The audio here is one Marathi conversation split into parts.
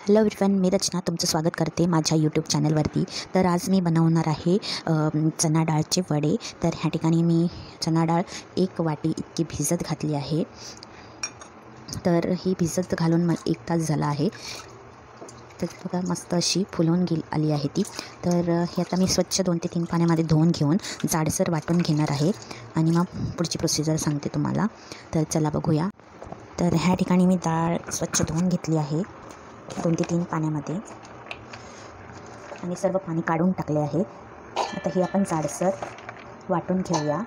हॅलो एव्हरीवन, मी रचना तुमचं स्वागत करते माझ्या यूट्यूब चॅनलवरती। तर आज मी बनवणार आहे चणा डाळचे वडे। तर ह्या ठिकाणी मी चणा डाळ 1 वाटी इतकी भिजत घातली आहे। तर ही भिजत घालून मला 1 तास झाला आहे। तर बघा मस्त अशी फुलून आली आहे ती। तर हे आता मी स्वच्छ 2 ते 3 पाण्यामध्ये धुवून घेऊन जाडसर वाटून घेणार आहे आणि मग पुढची प्रोसिजर सांगते तुम्हाला। तर चला बघूया। तर ह्या ठिकाणी मी डाळ स्वच्छ धुवून घेतली आहे 2 ते 3 पाण्यामध्ये आणि सर्व पाणी काढून टाकले आहे। आता ही आपण जाडसर वाटून घेऊया।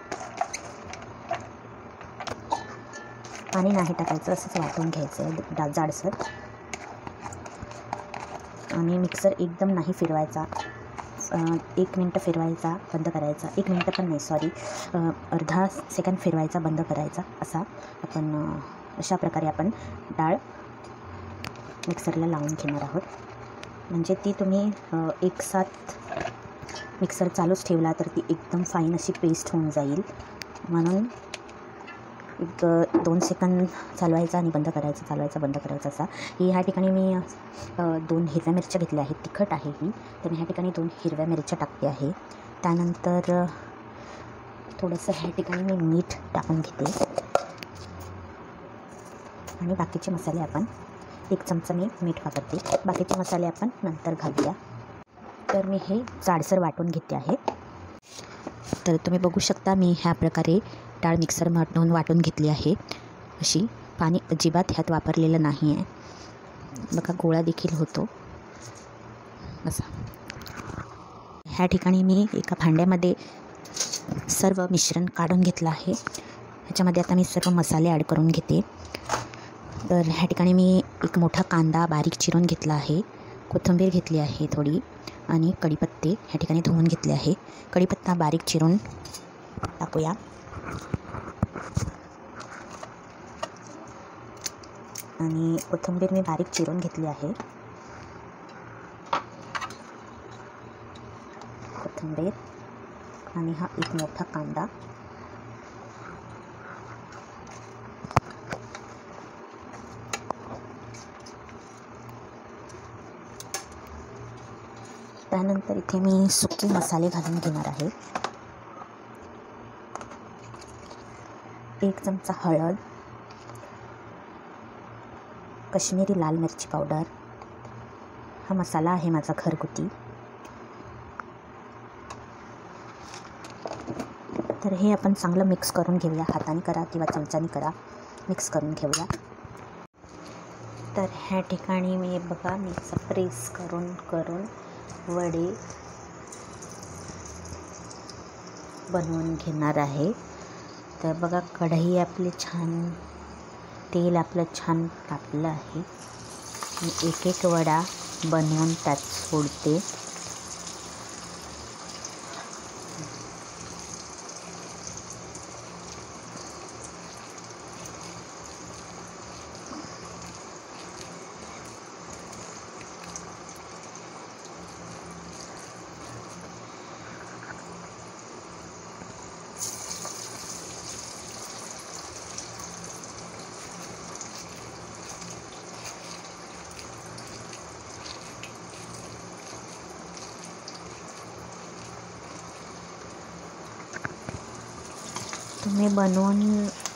पाणी नाही टाकायचं, असंच वाटून घ्यायचं आहे जाडसर। आणि मिक्सर एकदम नाही फिरवायचा, 1 मिनटं फिरवायचा, बंद करायचा। 1 मिनटं पण नाही, सॉरी, अर्धा सेकंद फिरवायचा, बंद करायचा। अशा प्रकारे आपण डाळ मिक्सरला लावून घेणार आहोत। म्हणजे ती तुम्ही एकसाथ मिक्सर चालूच ठेवला तर ती एकदम फाईन अशी पेस्ट होऊन जाईल। म्हणून 2 सेकंद चालवायचा आणि बंद करायचा, चालवायचा बंद करायचा असा। ह्या ठिकाणी मी 2 हिरव्या मिरच्या घेतल्या आहेत, तिखट आहे ही। तर मी ह्या ठिकाणी 2 हिरव्या मिरच्या टाकते आहे। त्यानंतर थोडंसं ह्या ठिकाणी मी मीठ टाकून घेते आणि बाकीचे मसाले आपण 1 चमचा मी मीठ वापरते, बाकीचे मसाले आपण नंतर घालूया। तर मी हे जाडसर वाटून घेते आहे। तर तुम्ही बघू शकता मी ह्या प्रकारे डाळ मिक्सरमधून वाटून घेतली आहे। अशी पाणी अजिबात ह्यात वापरलेलं नाही आहे। बघा गोळा देखील होतो असा। ह्या ठिकाणी मी एका भांड्यामध्ये सर्व मिश्रण काढून घेतलं आहे। ह्याच्यामध्ये आता मी सर्व मसाले ॲड करून घेते। तर ह्या ठिकाणी मी 1 मोठा कांदा बारीक चिरून घेतला आहे, कोथिंबीर घेतली आहे थोडी आणि कढीपत्ते ह्या ठिकाणी धुवून घेतले आहे। कढीपत्ता बारीक चिरून टाकूया आणि कोथिंबीर मी बारीक चिरून घेतली आहे। कोथिंबीर आणि हा 1 मोठा कांदा। त्यानंतर इथे मी सुके मसाले घालून घेणार आहे। 1 चमचा हळद, काश्मीरी लाल मिरची पावडर, हा मसाला आहे माझा घरगुती। तर हे आपण चांगलं मिक्स करून घेऊया, हाताने करा किंवा चमच्याने करा, मिक्स करून घेऊया। तर ह्या ठिकाणी मी बघा मिक्सर प्रेस करून वडे बनवून घेणार आहे। तर बघा कढई आपली छान, तेल आपलं छान तापलं आहे। मी 1 वडा बनवून त्यात सोडते। तुम्ही बनवून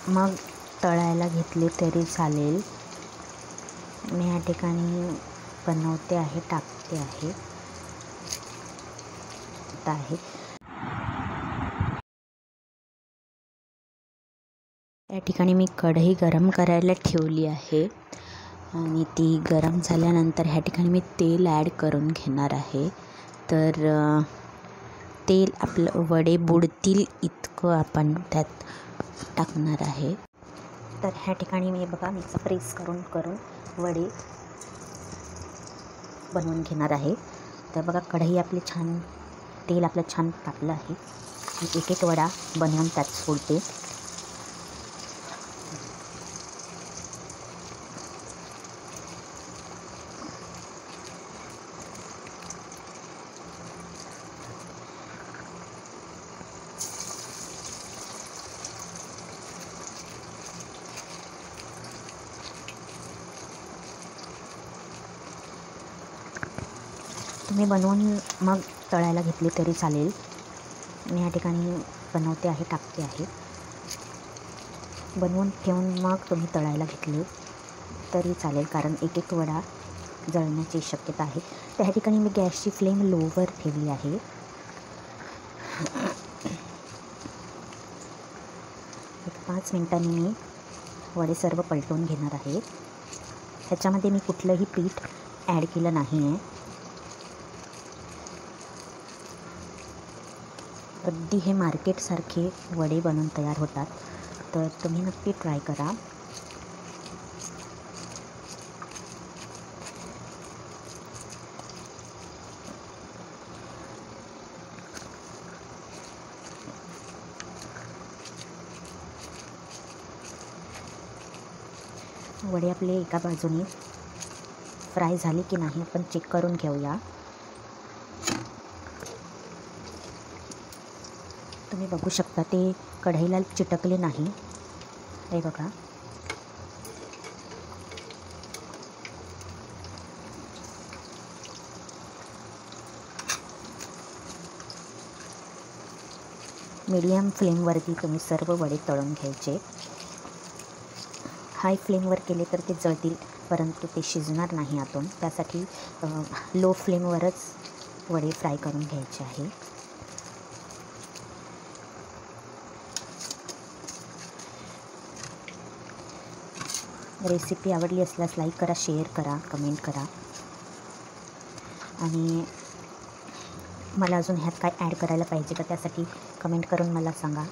मग तळायला घेतले तरी चालेल। मी या ठिकाणी बनवते आहे, टाकते आहे। या ठिकाणी मी कढई गरम करायला ठेवली आहे आणि ती गरम झाल्यानंतर ह्या ठिकाणी मी तेल ॲड करून घेणार आहे। तर तेल आपलं वडे बुडतील इतकं आपण त्यात टाकणार आहे। तर ह्या ठिकाणी मी बघा मिक्सर प्रेस करून वडे बनवून घेणार आहे। तर बघा कढई आपली छान, तेल आपलं छान तापलं आहे। मी 1 वडा बनवून त्यात सोडते। तुम्ही बनवून मग तळायला घेतली तरी चालेल. मी या ठिकाणी बनवते आहे, टाकते आहे. बनवून ठेवून मग तुम्ही तळायला घेतले तरी चालेल, कारण एक एक वडा जळण्याची शक्यता आहे. त्या ठिकाणी मी गॅसची फ्लेम लोवर ठेवली आहे. एक 5 मिनिटांनी मी वडे सर्व पलटवून घेणार आहे. ह्याच्यामध्ये मी कुठलंही पीठ ॲड केलं नाही आहे. अगदी हे मार्केटसारखे वडे बनून तयार होतात, तर तुम्ही नक्की ट्राय करा. वडे आपले एका बाजूने फ्राय झाले की नाही आपण चेक करून घेऊया. तुम्ही बघू शकता ते कढईला चिटकले नाही. हे बघा. मीडियम फ्लेमवरती तुम्ही सर्व वडे तळून घ्यायचे. हाय फ्लेमवर केले तर ते जळतील, परंतु ते शिजणार नाही आतून. त्यासाठी लो फ्लेमवरच वडे फ्राय करून घ्यायचे आहे. रेसिपी आवडली असल्यास लाईक करा, शेअर करा, कमेंट करा. आणि मला अजून ह्यात काय ॲड करायला पाहिजे का त्यासाठी कमेंट करून मला सांगा.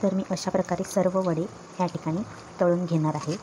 तर मी अशा प्रकारे सर्व वडे या ठिकाणी तळून घेणार आहे.